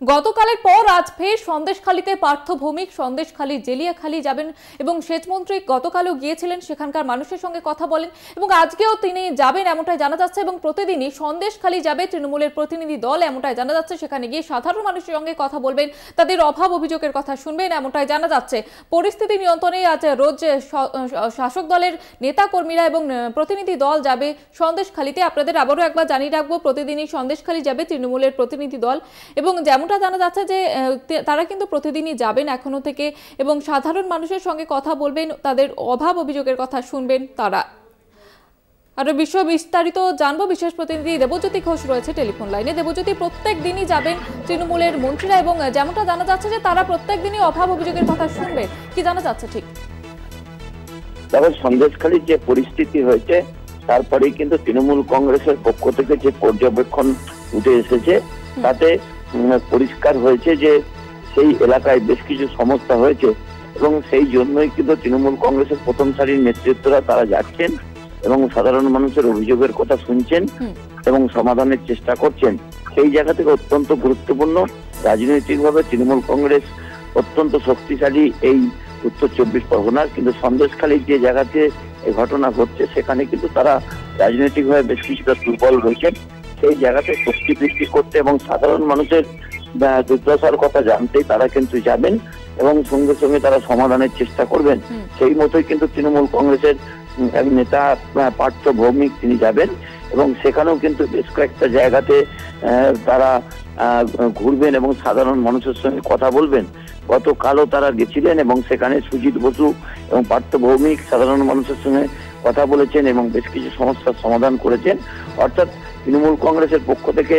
গতকালের পর আজ ফের সন্দেশখালীতে পার্থ ভৌমিক সন্দেশখালী জেলিয়াখালী যাবেন এবং সেচমন্ত্রী গতকালও গিয়েছিলেন, সেখানকার মানুষের সঙ্গে কথা বলেন এবং আজকেও তিনি যাবেন এমনটাই জানা যাচ্ছে এবং প্রতিদিনই সন্দেশখালী যাবে তৃণমূলের প্রতিনিধি দল এমনটাই জানা যাচ্ছে। সেখানে গিয়ে সাধারণ মানুষের সঙ্গে কথা বলবেন, তাদের অভাব অভিযোগের কথা শুনবেন এমনটাই জানা যাচ্ছে। পরিস্থিতি নিয়ন্ত্রণে আজ রোজ শাসক দলের নেতা কর্মীরা এবং প্রতিনিধি দল যাবে সন্দেশখালীতে। আপনাদের আবারও একবার জানিয়ে রাখবো, প্রতিদিনই সন্দেশখালী যাবে তৃণমূলের প্রতিনিধি দল এবং যেমনটা জানা যাচ্ছে যে তারা কিন্তু প্রতিদিনই যাবেন এখনো থেকে এবং সাধারণ মানুষের সঙ্গে কথা বলবেন, তাদের অভাব অভিযোগের কথা শুনবেন তারা। আরো বিস্তারিত জানবো, বিশেষ প্রতিনিধি দেবজ্যোতি ঘোষ রয়েছে টেলিফোন লাইনে। দেবজ্যোতি, প্রত্যেক দিনই যাবেন তৃণমূলের মন্ত্রীরা এবং যেমনটা জানা যাচ্ছে যে তারা প্রত্যেক দিনই অভাব অভিযোগের কথা শুনবেন, কি জানা যাচ্ছে ঠিক? তবে সন্দেশখালীর যে পরিস্থিতি হয়েছে তারপরেই কিন্তু তৃণমূল কংগ্রেসের পক্ষ থেকে যে পর্যবেক্ষণ উঠে এসেছে তাতে পরিষ্কার হয়েছে যে সেই এলাকায় বেশ কিছু সমস্যা হয়েছে এবং সেই জন্যই কিন্তু তৃণমূল কংগ্রেসের প্রথম সারির নেতৃত্বরা তারা যাচ্ছেন এবং সাধারণ মানুষের অভিযোগের কথা শুনছেন এবং সমাধানের চেষ্টা করছেন। সেই জায়গা থেকে অত্যন্ত গুরুত্বপূর্ণ, রাজনৈতিকভাবে তৃণমূল কংগ্রেস অত্যন্ত শক্তিশালী এই উত্তর 24 পরগনার, কিন্তু সন্দেশখালীর যে জায়গাতে এই ঘটনা ঘটছে সেখানে কিন্তু তারা রাজনৈতিকভাবে বেশ কিছুটা দুর্বল রয়েছেন। সেই জায়গাতে শক্তি বৃদ্ধি করতে এবং সাধারণ মানুষের দুর্দশার কথা জানতেই তারা কিন্তু যাবেন এবং সঙ্গে সঙ্গে তারা সমাধানের চেষ্টা করবেন। সেই মতোই কিন্তু তৃণমূল কংগ্রেসের এক নেতা পার্থ ভৌমিক তিনি যাবেন এবং সেখানেও কিন্তু বেশ কয়েকটা জায়গাতে তারা ঘুরবেন এবং সাধারণ মানুষের সঙ্গে কথা বলবেন। গতকালও তারা গেছিলেন এবং সেখানে সুজিত বসু এবং পার্থ ভৌমিক সাধারণ মানুষের সঙ্গে কথা বলেছেন এবং বেশ কিছু সমস্যার সমাধান করেছেন। অর্থাৎ তৃণমূল কংগ্রেসের পক্ষ থেকে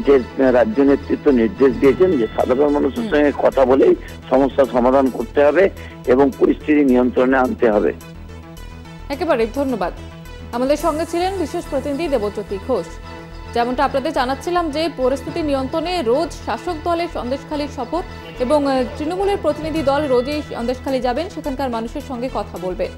যে রাজ্য নেতৃত্ব নির্দেশ দিয়েছেন যে সাধারণ মানুষের সঙ্গে কথা বলেই সমস্যার সমাধান করতে হবে এবং পরিস্থিতি নিয়ন্ত্রণে আনতে হবে। একেবারে ধন্যবাদ। আমাদের সঙ্গে ছিলেন বিশেষ প্রতিনিধি দেবজ্যোতি ঘোষ। যেমনটা আপনাদের জানাচ্ছিলাম যে পরিস্থিতি নিয়ন্ত্রণে রোজ শাসক দলের সন্দেশখালীর সফর এবং তৃণমূলের প্রতিনিধি দল রোজই সন্দেশখালী যাবেন, সেখানকার মানুষের সঙ্গে কথা বলবেন।